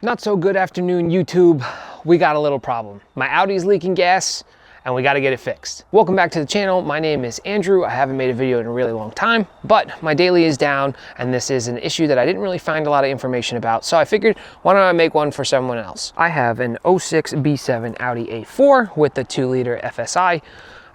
Not so good afternoon, YouTube. We got a little problem. My Audi's leaking gas and we got to get it fixed. Welcome back to the channel. My name is Andrew. I haven't made a video in a really long time, but my daily is down and this is an issue that I didn't really find a lot of information about. So I figured, why don't I make one for someone else? I have an 06 B7 Audi A4 with the 2-liter FSI.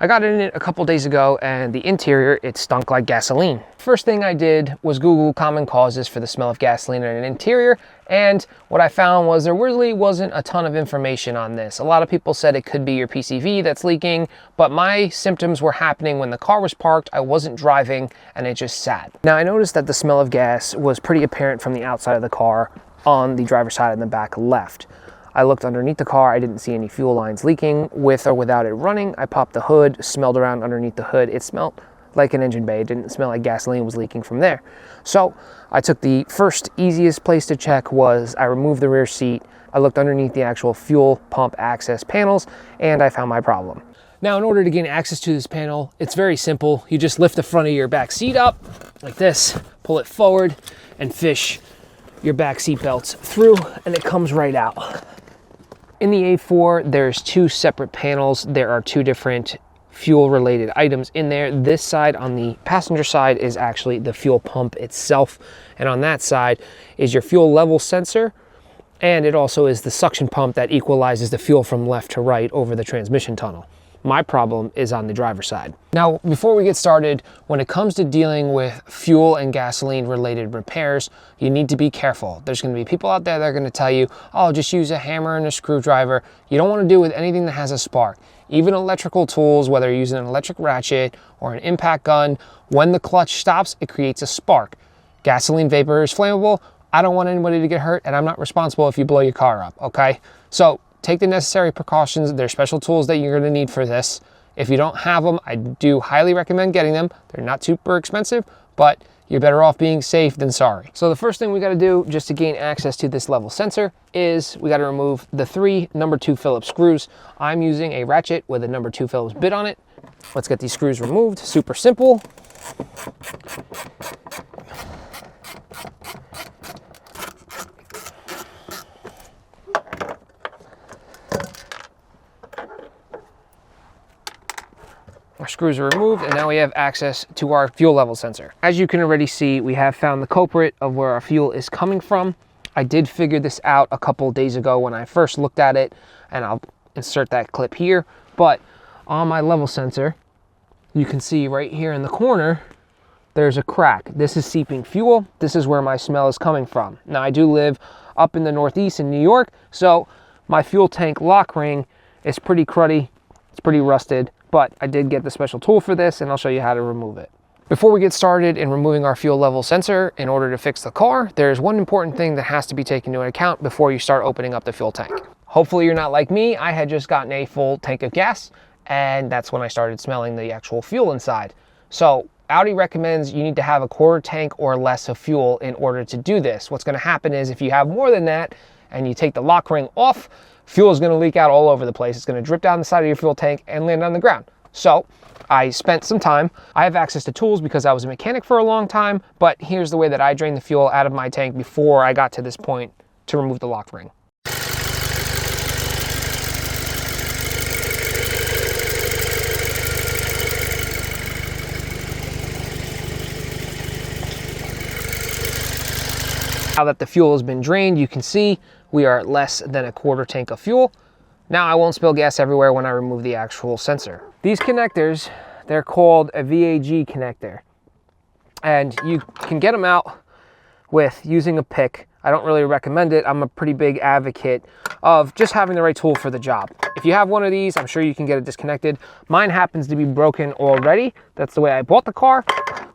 I got in it a couple days ago and the interior, it stunk like gasoline. First thing I did was Google common causes for the smell of gasoline in an interior, and what I found was there really wasn't a ton of information on this. A lot of people said it could be your PCV that's leaking, but my symptoms were happening when the car was parked, I wasn't driving, and it just sat. Now I noticed that the smell of gas was pretty apparent from the outside of the car on the driver's side and the back left. I looked underneath the car, I didn't see any fuel lines leaking with or without it running. I popped the hood, smelled around underneath the hood. It smelled like an engine bay. It didn't smell like gasoline was leaking from there. So I took the first easiest place to check was I removed the rear seat. I looked underneath the actual fuel pump access panels and I found my problem. Now in order to gain access to this panel, it's very simple. You just lift the front of your back seat up like this, pull it forward and fish your back seat belts through and it comes right out. In the A4, there's two separate panels. There are two different fuel related items in there. This side on the passenger side is actually the fuel pump itself. And on that side is your fuel level sensor. And it also is the suction pump that equalizes the fuel from left to right over the transmission tunnel. My problem is on the driver's side. Now, before we get started, when it comes to dealing with fuel and gasoline related repairs, you need to be careful. There's gonna be people out there that are gonna tell you, oh, just use a hammer and a screwdriver. You don't wanna do with anything that has a spark. Even electrical tools, whether you're using an electric ratchet or an impact gun, when the clutch stops, it creates a spark. Gasoline vapor is flammable. I don't want anybody to get hurt and I'm not responsible if you blow your car up, okay? So take the necessary precautions. There's special tools that you're gonna need for this. If you don't have them, I do highly recommend getting them. They're not super expensive, but you're better off being safe than sorry. So the first thing we gotta do just to gain access to this level sensor is we gotta remove the 3 number 2 Phillips screws. I'm using a ratchet with a number 2 Phillips bit on it. Let's get these screws removed, super simple. Our screws are removed and now we have access to our fuel level sensor. As you can already see, we have found the culprit of where our fuel is coming from. I did figure this out a couple days ago when I first looked at it, and I'll insert that clip here. But on my level sensor, you can see right here in the corner, there's a crack. This is seeping fuel. This is where my smell is coming from. Now I do live up in the Northeast in New York, so my fuel tank lock ring is pretty cruddy. It's pretty rusted. But I did get the special tool for this and I'll show you how to remove it. Before we get started in removing our fuel level sensor in order to fix the car, there's one important thing that has to be taken into account before you start opening up the fuel tank. Hopefully you're not like me. I had just gotten a full tank of gas and that's when I started smelling the actual fuel inside. So Audi recommends you need to have a quarter tank or less of fuel in order to do this. What's gonna happen is if you have more than that and you take the lock ring off, fuel is going to leak out all over the place. It's going to drip down the side of your fuel tank and land on the ground. So I spent some time. I have access to tools because I was a mechanic for a long time, but here's the way that I drained the fuel out of my tank before I got to this point to remove the lock ring. Now that the fuel has been drained, you can see we are at less than a quarter tank of fuel. Now I won't spill gas everywhere when I remove the actual sensor. These connectors, they're called a VAG connector. And you can get them out with using a pick. I don't really recommend it. I'm a pretty big advocate of just having the right tool for the job. If you have one of these, I'm sure you can get it disconnected. Mine happens to be broken already. That's the way I bought the car,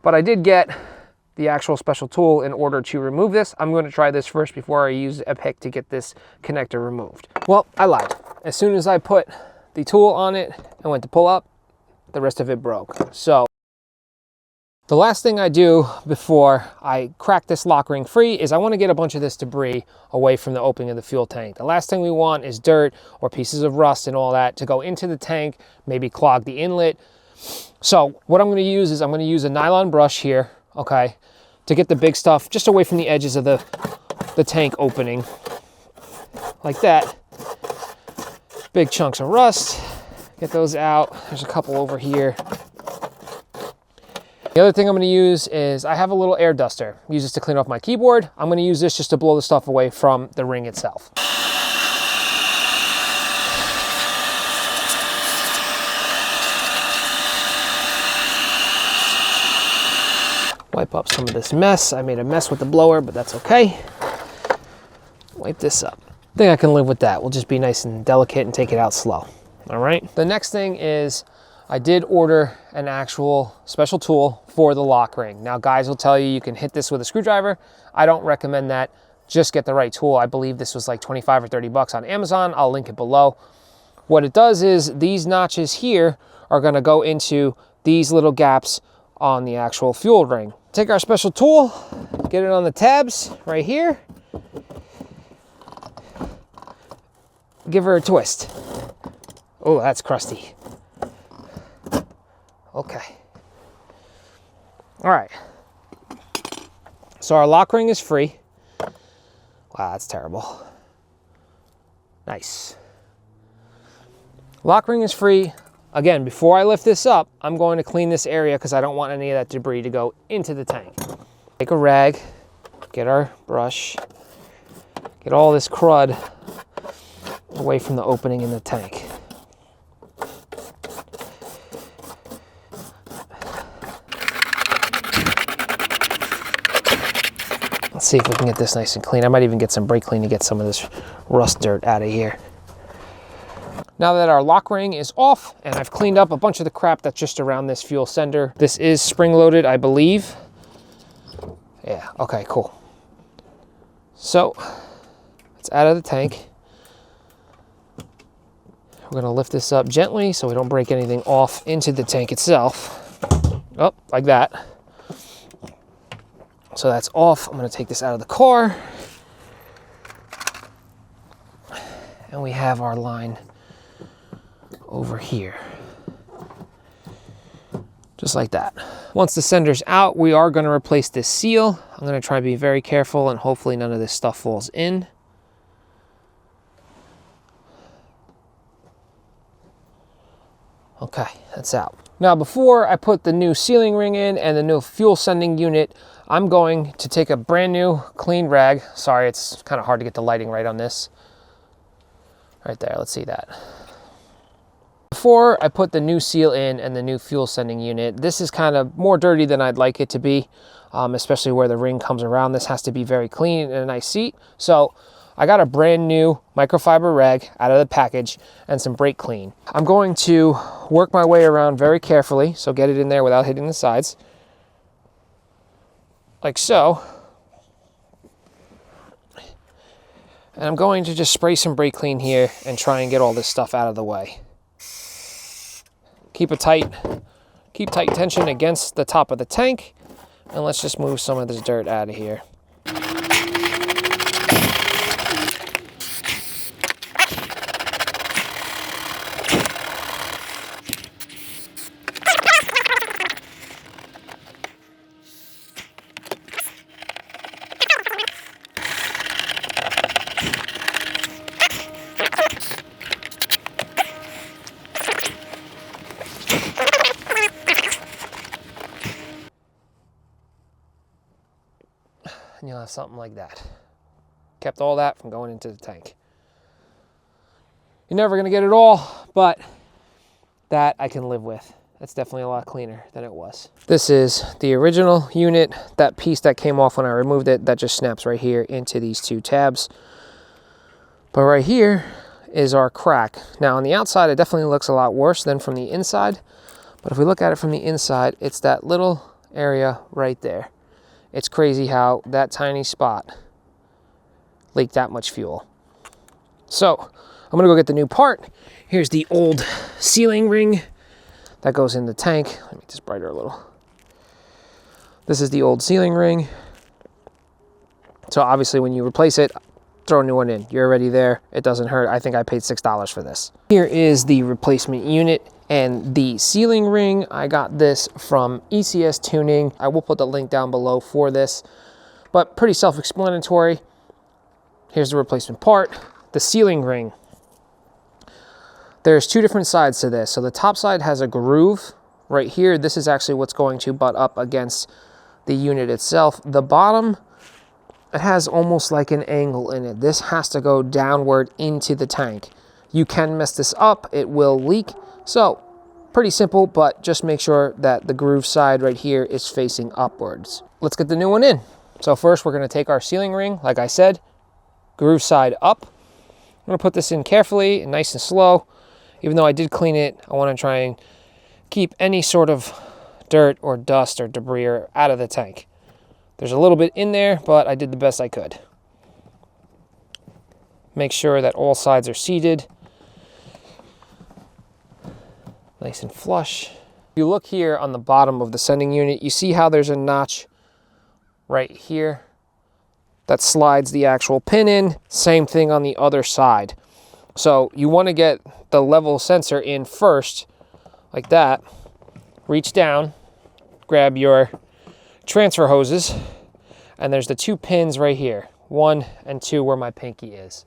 but I did get the actual special tool in order to remove this. I'm going to try this first before I use a pick to get this connector removed. Well, I lied. As soon as I put the tool on it and went to pull up, the rest of it broke. So the last thing I do before I crack this lock ring free is I want to get a bunch of this debris away from the opening of the fuel tank. The last thing we want is dirt or pieces of rust and all that to go into the tank, maybe clog the inlet. So what I'm going to use is I'm going to use a nylon brush here, okay, to get the big stuff just away from the edges of the tank opening. like that. Big chunks of rust. Get those out. There's a couple over here. The other thing I'm going to use is I have a little air duster. I use this to clean off my keyboard. I'm going to use this just to blow the stuff away from the ring itself. Wipe up some of this mess. I made a mess with the blower, but that's okay. Wipe this up. I think I can live with that. We'll just be nice and delicate and take it out slow. All right. The next thing is I did order an actual special tool for the lock ring. Now, guys will tell you you can hit this with a screwdriver. I don't recommend that. Just get the right tool. I believe this was like 25 or 30 bucks on Amazon. I'll link it below. What it does is these notches here are going to go into these little gaps on the actual fuel ring. Take our special tool, get it on the tabs right here. Give her a twist. Oh, that's crusty. Okay. All right. So our lock ring is free. Wow, that's terrible. Nice. Lock ring is free. Again, before I lift this up, I'm going to clean this area because I don't want any of that debris to go into the tank. Take a rag, get our brush, get all this crud away from the opening in the tank. Let's see if we can get this nice and clean. I might even get some brake clean to get some of this rust dirt out of here. Now that our lock ring is off and I've cleaned up a bunch of the crap that's just around this fuel sender. This is spring loaded, I believe. Yeah, okay, cool. So it's out of the tank. We're gonna lift this up gently so we don't break anything off into the tank itself. Oh, like that. So that's off. I'm gonna take this out of the car. And we have our line over here. Just like that. Once the sender's out, we are gonna replace this seal. I'm gonna try to be very careful and hopefully none of this stuff falls in. Okay, that's out. Now, before I put the new sealing ring in and the new fuel sending unit, I'm going to take a brand new clean rag. Sorry, it's kind of hard to get the lighting right on this. Right there, let's see that. Before I put the new seal in and the new fuel sending unit, this is kind of more dirty than I'd like it to be, especially where the ring comes around. This has to be very clean and a nice seat. So I got a brand new microfiber rag out of the package and some brake clean. I'm going to work my way around very carefully, so get it in there without hitting the sides. Like so. And I'm going to just spray some brake clean here and try and get all this stuff out of the way. Keep tight tension against the top of the tank, and let's just move some of this dirt out of here. And you'll have something like that. Kept all that from going into the tank. You're never gonna get it all, but that I can live with. That's definitely a lot cleaner than it was. This is the original unit. That piece that came off when I removed it, that just snaps right here into these two tabs. But right here is our crack. Now on the outside, it definitely looks a lot worse than from the inside. But if we look at it from the inside, it's that little area right there. It's crazy how that tiny spot leaked that much fuel. So I'm gonna go get the new part. Here's the old sealing ring that goes in the tank. Let me make this brighter a little. This is the old sealing ring. So obviously when you replace it, throw a new one in. You're already there. It doesn't hurt. I think I paid $6 for this. Here is the replacement unit and the sealing ring. I got this from ECS Tuning. I will put the link down below for this, but pretty self-explanatory. Here's the replacement part. the sealing ring. There's two different sides to this. So the top side has a groove right here. This is actually what's going to butt up against the unit itself. The bottom, it has almost like an angle in it. This has to go downward into the tank. You can mess this up, it will leak. So pretty simple, but just make sure that the groove side right here is facing upwards. Let's get the new one in. So first we're gonna take our sealing ring, like I said, groove side up. I'm gonna put this in carefully and nice and slow. Even though I did clean it, I wanna try and keep any sort of dirt or dust or debris out of the tank. There's a little bit in there, but I did the best I could. Make sure that all sides are seated. Nice and flush. If you look here on the bottom of the sending unit, you see how there's a notch right here that slides the actual pin in. Same thing on the other side. So you want to get the level sensor in first, like that. Reach down, grab your transfer hoses, and there's the two pins right here, 1 and 2 where my pinky is.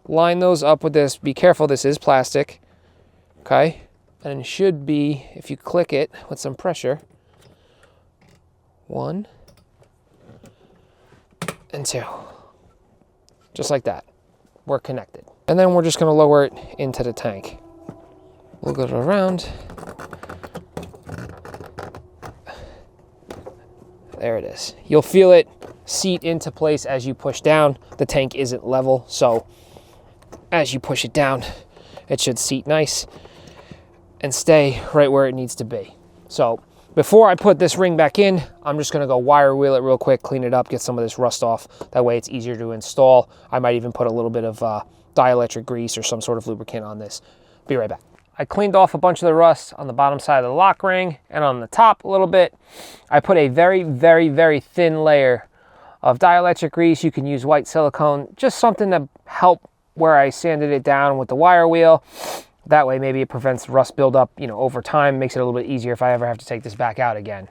Line those up with this. Be careful, this is plastic, okay? And it should be, if you click it with some pressure, 1 and 2. Just like that. We're connected. And then we're just gonna lower it into the tank. We'll go around. There it is. You'll feel it seat into place as you push down. The tank isn't level, so as you push it down, it should seat nice and stay right where it needs to be. So before I put this ring back in, I'm just gonna go wire wheel it real quick, clean it up, get some of this rust off. That way it's easier to install. I might even put a little bit of dielectric grease or some sort of lubricant on this. Be right back. I cleaned off a bunch of the rust on the bottom side of the lock ring and on the top a little bit. I put a very, very, very thin layer of dielectric grease. You can use white silicone, just something to help where I sanded it down with the wire wheel. That way maybe it prevents rust buildup, you know, over time, makes it a little bit easier if I ever have to take this back out again.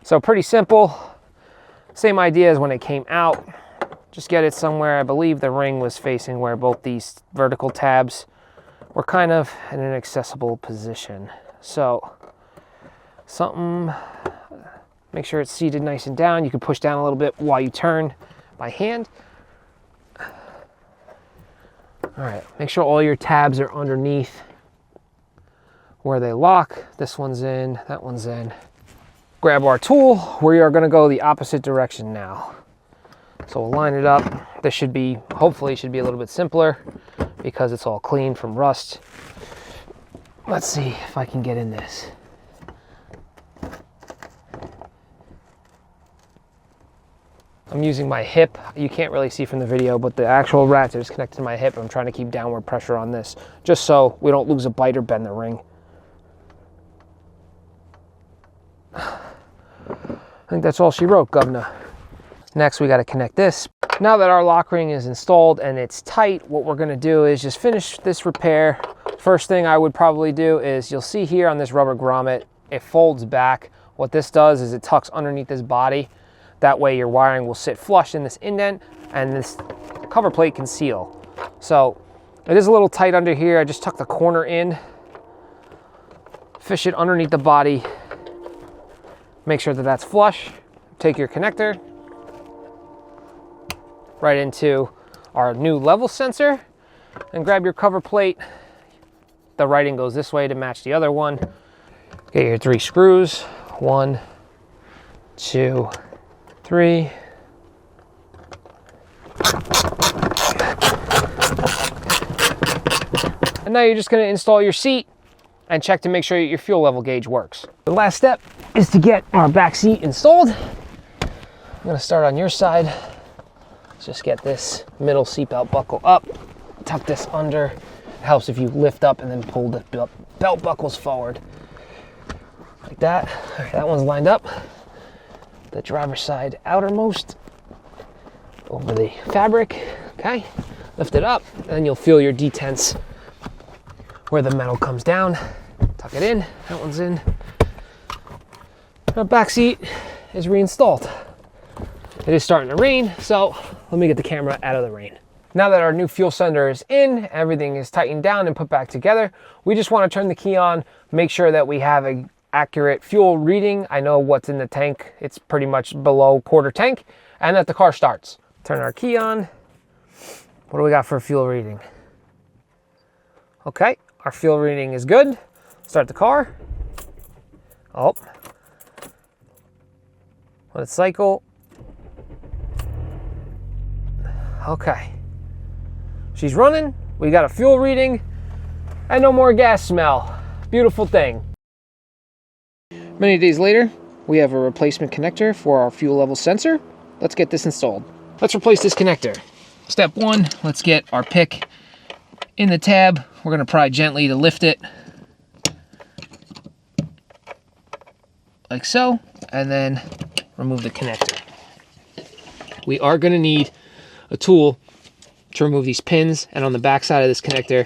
So pretty simple. Same idea as when it came out. Just get it somewhere. I believe the ring was facing where both these vertical tabs were kind of in an accessible position. So make sure it's seated nice and down. You can push down a little bit while you turn by hand. All right, make sure all your tabs are underneath where they lock. This one's in, that one's in. Grab our tool. We are gonna go the opposite direction now. So we'll line it up. This should be, hopefully should be a little bit simpler because it's all clean from rust. Let's see if I can get in this. I'm using my hip. You can't really see from the video, but the actual ratchet is connected to my hip. I'm trying to keep downward pressure on this just so we don't lose a bite or bend the ring. I think that's all she wrote, governor. Next, we got to connect this. Now that our lock ring is installed and it's tight, what we're going to do is just finish this repair. First thing I would probably do is, you'll see here on this rubber grommet, it folds back. What this does is it tucks underneath this body. That way your wiring will sit flush in this indent and this cover plate can seal. So it is a little tight under here. I just tuck the corner in, fish it underneath the body, make sure that that's flush. Take your connector right into our new level sensor and grab your cover plate. The writing goes this way to match the other one. Get your 3 screws. 1, 2, 3. And now you're just going to install your seat and check to make sure your fuel level gauge works. The last step is to get our back seat installed. I'm going to start on your side. Let's just get this middle seatbelt buckle up, tuck this under. It helps if you lift up and then pull the belt buckles forward. Like that. All right, that one's lined up. The driver's side outermost over the fabric. Okay, lift it up, and then you'll feel your detents where the metal comes down. Tuck it in. That one's in. Our back seat is reinstalled. It is starting to rain, so let me get the camera out of the rain. Now that our new fuel sender is in, everything is tightened down and put back together, we just want to turn the key on, make sure that we have an accurate fuel reading. I know what's in the tank. It's pretty much below quarter tank, and that the car starts. Turn our key on. What do we got for a fuel reading? Okay, our fuel reading is good. Start the car. Oh. Let it cycle. Okay. She's running. We got a fuel reading and no more gas smell. Beautiful thing. Many days later, we have a replacement connector for our fuel level sensor. Let's get this installed. Let's replace this connector. Step one, let's get our pick in the tab. We're going to pry gently to lift it. Like so. And then remove the connector. We are going to need a tool to remove these pins, and on the back side of this connector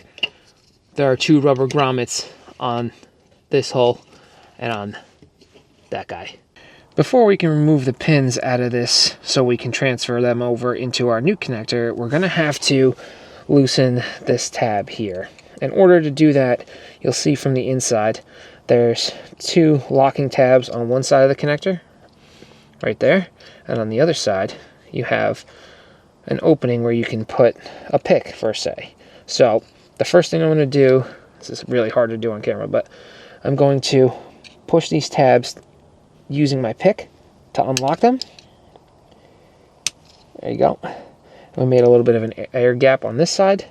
there are 2 rubber grommets on this hole and on that guy. Before we can remove the pins out of this so we can transfer them over into our new connector, we're going to have to loosen this tab here. In order to do that, you'll see from the inside there's 2 locking tabs on one side of the connector right there, and on the other side you have an opening where you can put a pick for say. So the first thing I'm going to do, this is really hard to do on camera, but I'm going to push these tabs using my pick to unlock them. There you go. We made a little bit of an air gap on this side.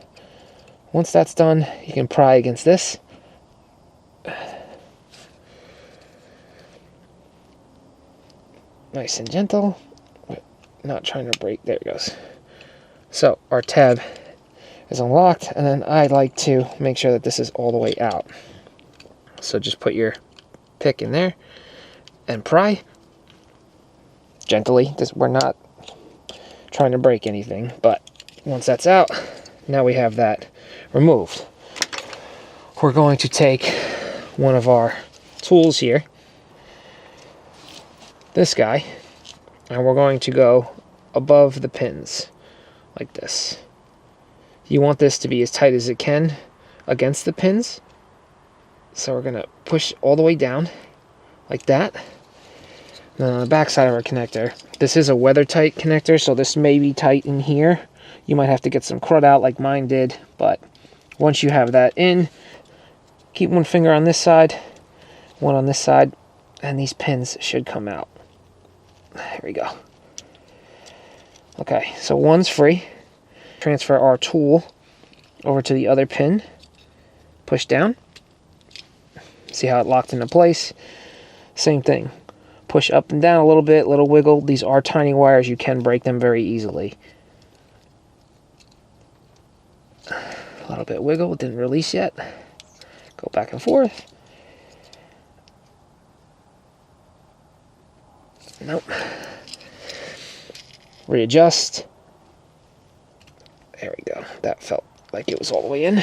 Once that's done, you can pry against this. Nice and gentle, but not trying to break. There it goes. So our tab is unlocked, and then I like to make sure that this is all the way out. So just put your pick in there and pry gently. We're not trying to break anything, but once that's out, now we have that removed. We're going to take one of our tools here, this guy, and we're going to go above the pins like this. You want this to be as tight as it can against the pins. So we're going to push all the way down like that. And then on the back side of our connector, this is a weather tight connector, so this may be tight in here. You might have to get some crud out like mine did, but once you have that in, keep one finger on this side, one on this side, and these pins should come out. There we go. Okay, so one's free. Transfer our tool over to the other pin. Push down. See how it locked into place? Same thing. Push up and down a little bit, little wiggle. These are tiny wires. You can break them very easily. A little bit wiggle. It didn't release yet. Go back and forth. Nope. Readjust. There we go. That felt like it was all the way in.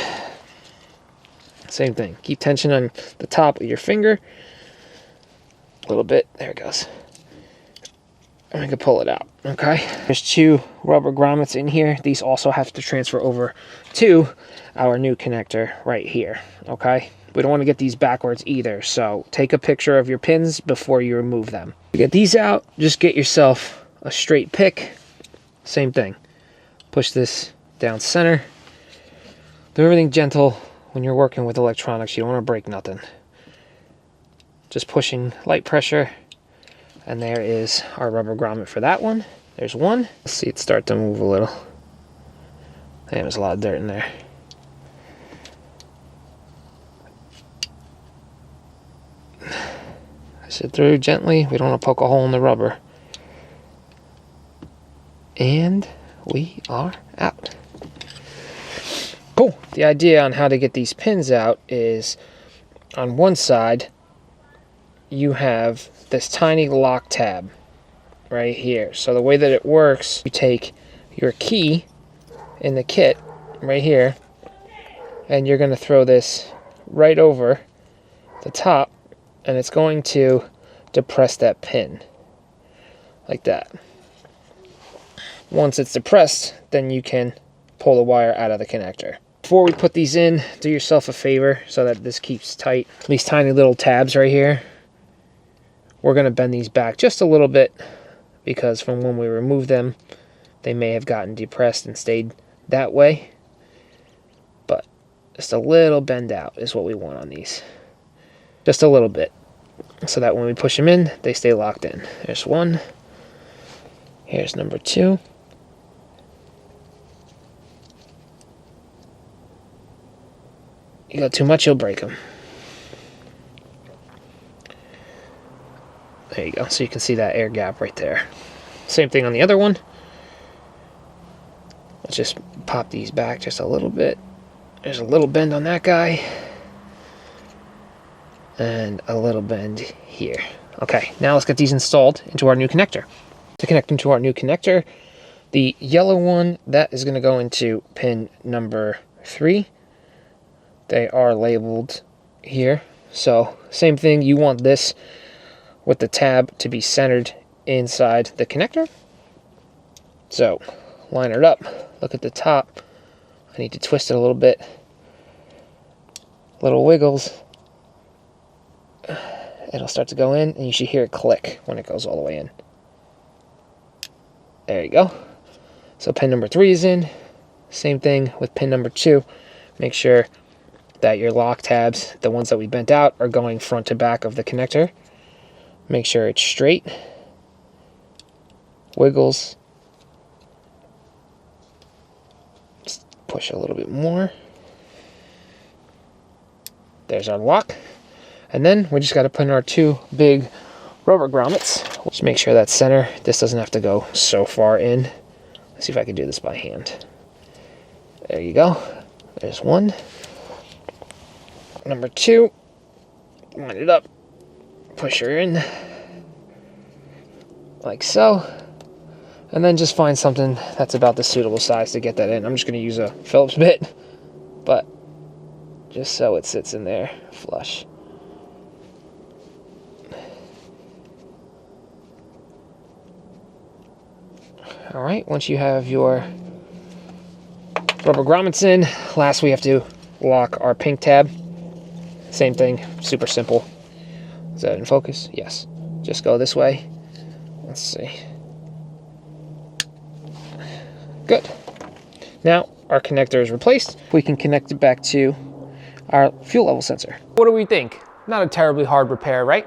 Same thing. Keep tension on the top of your finger. A little bit. There it goes. And we can pull it out. Okay. There's 2 rubber grommets in here. These also have to transfer over to our new connector right here. Okay. We don't want to get these backwards either. So take a picture of your pins before you remove them. To get these out, just get yourself a straight pick. Same thing. Push this down center. Do everything gentle when you're working with electronics. You don't want to break nothing. Just pushing light pressure, and there is our rubber grommet for that one. There's one. Let's see it start to move a little. Damn, there's a lot of dirt in there. Push it through gently. We don't want to poke a hole in the rubber. And we are out. Cool. The idea on how to get these pins out is on one side you have this tiny lock tab right here. So the way that it works, you take your key in the kit right here and you're going to throw this right over the top, and it's going to depress that pin like that. Once it's depressed, then you can pull the wire out of the connector. Before we put these in, do yourself a favor so that this keeps tight. These tiny little tabs right here, we're going to bend these back just a little bit because from when we removed them, they may have gotten depressed and stayed that way. But just a little bend out is what we want on these. Just a little bit, so that when we push them in, they stay locked in. There's one. Here's number two. You go too much, you'll break them. There you go. So you can see that air gap right there. Same thing on the other one. Let's just pop these back just a little bit. There's a little bend on that guy. And a little bend here. Okay, now let's get these installed into our new connector. To connect into our new connector, the yellow one, that is going to go into pin number 3. They are labeled here. So, same thing, you want this with the tab to be centered inside the connector. So, line it up, look at the top. I need to twist it a little bit. Little wiggles. It'll start to go in, and you should hear it click when it goes all the way in. There you go. So pin number 3 is in. Same thing with pin number 2. Make sure that your lock tabs, the ones that we bent out, are going front to back of the connector. Make sure it's straight. Wiggles. Just push a little bit more. There's our lock. And then we just got to put in our 2 big rubber grommets. Just make sure that's center. This doesn't have to go so far in. Let's see if I can do this by hand. There you go. There's one. Number 2. Line it up. Push her in. Like so. And then just find something that's about the suitable size to get that in. I'm just going to use a Phillips bit. But just so it sits in there flush. Alright, once you have your rubber grommets in, last we have to lock our pink tab. Same thing, super simple. Is that in focus? Yes. Just go this way. Let's see. Good. Now our connector is replaced. We can connect it back to our fuel level sensor. What do we think? Not a terribly hard repair, right?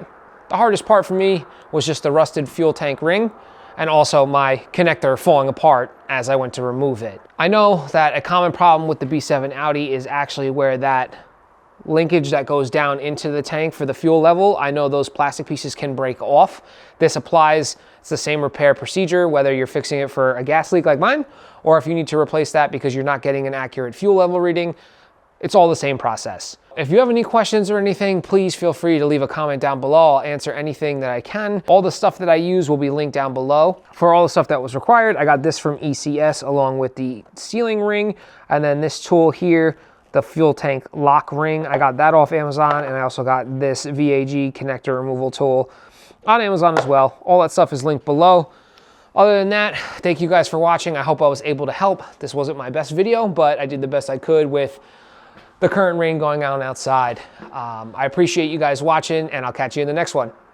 The hardest part for me was just the rusted fuel tank ring, and also my connector falling apart as I went to remove it. I know that a common problem with the B7 Audi is actually where that linkage that goes down into the tank for the fuel level, I know those plastic pieces can break off. This applies, it's the same repair procedure, whether you're fixing it for a gas leak like mine, or if you need to replace that because you're not getting an accurate fuel level reading, it's all the same process. If you have any questions or anything, please feel free to leave a comment down below. I'll answer anything that I can. All the stuff that I use will be linked down below. For all the stuff that was required, I got this from ECS along with the sealing ring, and then this tool here, the fuel tank lock ring. I got that off Amazon, and I also got this VAG connector removal tool on Amazon as well. All that stuff is linked below. Other than that, thank you guys for watching. I hope I was able to help. This wasn't my best video, but I did the best I could with the current rain going on outside. I appreciate you guys watching, and I'll catch you in the next one.